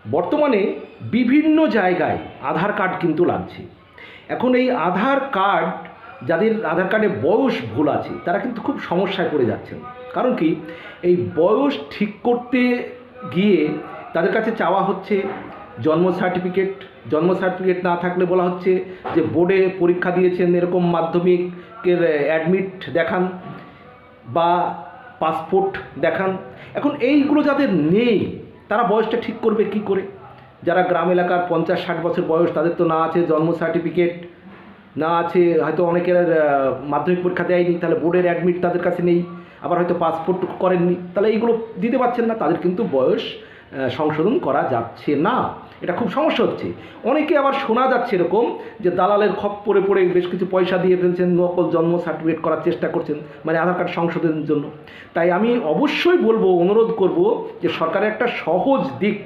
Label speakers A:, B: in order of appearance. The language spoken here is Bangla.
A: বর্তমানে বিভিন্ন জায়গায় আধার কার্ড কিন্তু লাগছে। এখন এই আধার কার্ড, যাদের আধার কার্ডে বয়স ভুল আছে তারা কিন্তু খুব সমস্যায় পড়ে যাচ্ছেন। কারণ কি, এই বয়স ঠিক করতে গিয়ে তাদের কাছে চাওয়া হচ্ছে জন্ম সার্টিফিকেট। জন্ম সার্টিফিকেট না থাকলে বলা হচ্ছে যে বোর্ডে পরীক্ষা দিয়েছেন এরকম মাধ্যমিকের অ্যাডমিট দেখান বা পাসপোর্ট দেখান। এখন এইগুলো যাদের নেই তারা বয়সটা ঠিক করবে কি করে? যারা গ্রাম এলাকার 50-60 বছর বয়স, তাদের তো না আছে জন্ম সার্টিফিকেট, না আছে হয়তো অনেকের মাধ্যমিক পরীক্ষা দেয়নি, তাহলে বোর্ডের অ্যাডমিট তাদের কাছে নেই, আবার হয়তো পাসপোর্ট করেননি, তাহলে এইগুলো দিতে পারছেন না, তাদের কিন্তু বয়স সংশোধন করা যাচ্ছে না। এটা খুব সমস্যা হচ্ছে। অনেকে আবার শোনা যাচ্ছে এরকম যে দালালের খপ্পরে পড়ে বেশ কিছু পয়সা দিয়ে ফেলছেন, নকল জন্ম সার্টিফিকেট করার চেষ্টা করছেন, মানে আধার কার্ড সংশোধনের জন্য। তাই আমি অবশ্যই বলবো, অনুরোধ করব যে সরকারের একটা সহজ দিক